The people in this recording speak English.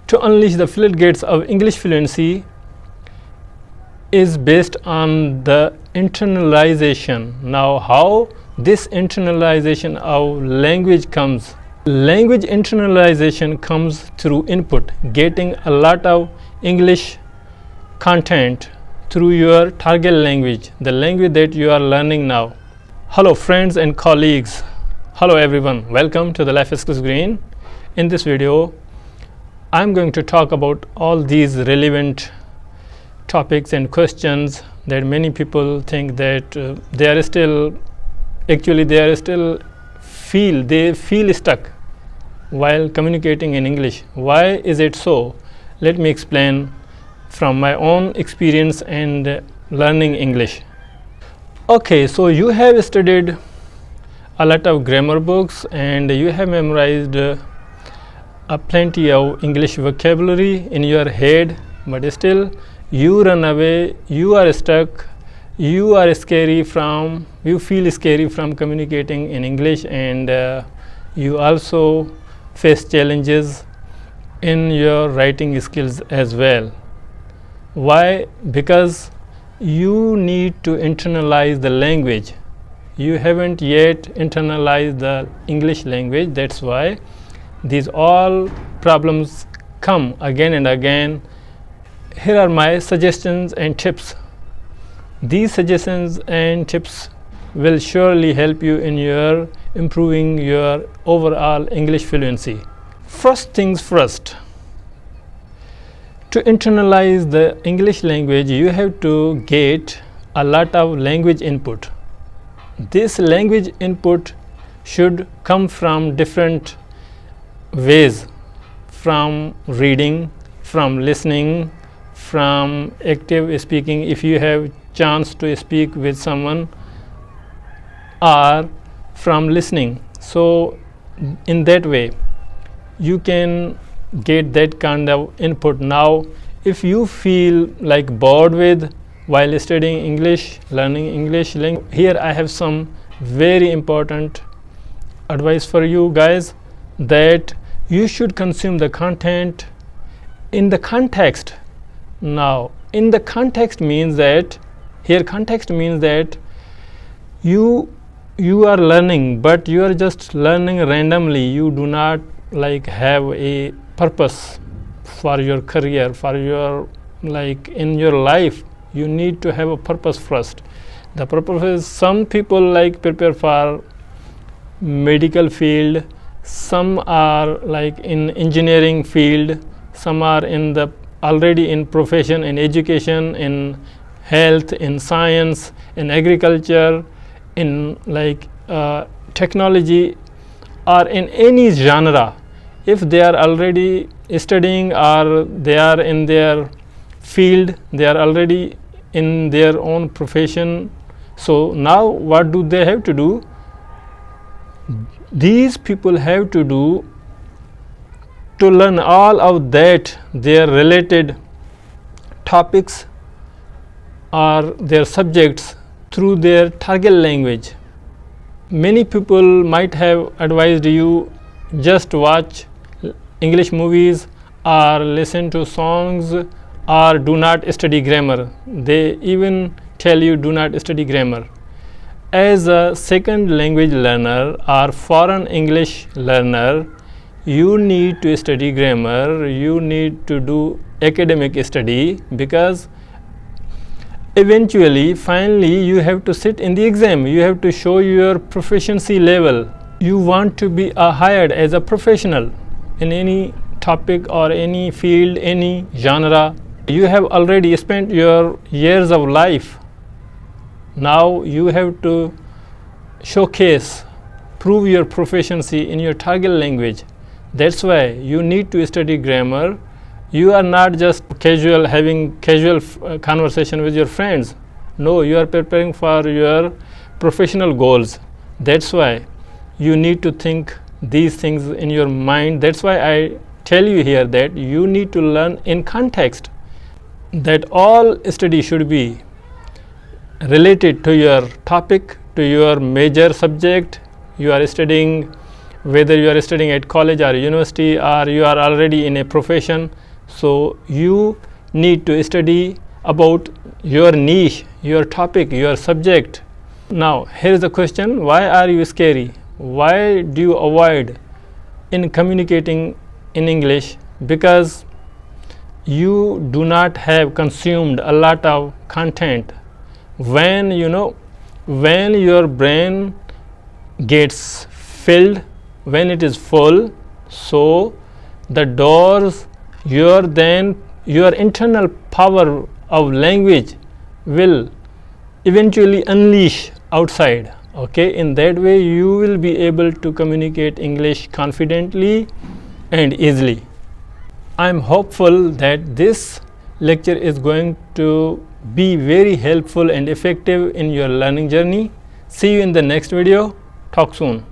to unleash the floodgates of English fluency is based on the internalization. Now, how this internalization of language comes? Language internalization comes through input, getting a lot of English content through your target language, the language that you are learning now. Hello friends and colleagues. Hello everyone. Welcome to the Life Skills Green. In this video, I'm going to talk about all these relevant topics and questions that many people think that they feel stuck while communicating in English. Why is it so? Let me explain from my own experience and learning English. Okay, so you have studied a lot of grammar books and you have memorized plenty of English vocabulary in your head, but still you run away, you are stuck, you feel scary from communicating in English, and you also face challenges in your writing skills as well. Why? Because you need to internalize the language. You haven't yet internalized the English language. That's why these all problems come again and again. Here are my suggestions and tips. These suggestions and tips will surely help you in your improving your overall English fluency. First things first. To internalize the English language, you have to get a lot of language input. This language input should come from different ways, from reading, from listening, from active speaking if you have chance to speak with someone, or from listening. So in that way you can get that kind of input. Now if you feel like bored with while studying English, learning English language, here I have some very important advice for you guys, that you should consume the content in the context. Now in the context means that, here context means that you are learning, but you are just learning randomly. You do not like have a purpose for your career, for your in your life. You need to have a purpose first. The purpose is, some people prepare for medical field, some are in engineering field, some are in the already in profession, in education, in health, in science, in agriculture, in technology, or in any genre. If they are already studying or they are in their field, they are already in their own profession, so now what do they have to do? These people have to do to learn all of that, their related topics or their subjects, through their target language. Many people might have advised you just watch English movies or listen to songs or do not study grammar. They even tell you do not study grammar. As a second language learner or foreign English learner, you need to study grammar, you need to do academic study, because eventually, finally, you have to sit in the exam. You have to show your proficiency level. You want to be hired as a professional in any topic or any field, any genre. You have already spent your years of life. Now you have to showcase, prove your proficiency in your target language. That's why you need to study grammar. You are not just having casual conversation with your friends. No, you are preparing for your professional goals. That's why you need to think these things in your mind. That's why I tell you here that you need to learn in context, that all study should be related to your topic, to your major subject. You are studying whether you are studying at college or university, or you are already in a profession. So you need to study about your niche, your topic, your subject. Now here is the question: why are you scary? Why do you avoid in communicating in English? Because you do not have consumed a lot of content. When when your brain gets filled, when it is full, so the doors, your internal power of language will eventually unleash outside. Okay, in that way you will be able to communicate English confidently and easily. I'm hopeful that this lecture is going to be very helpful and effective in your learning journey. See you in the next video. Talk soon.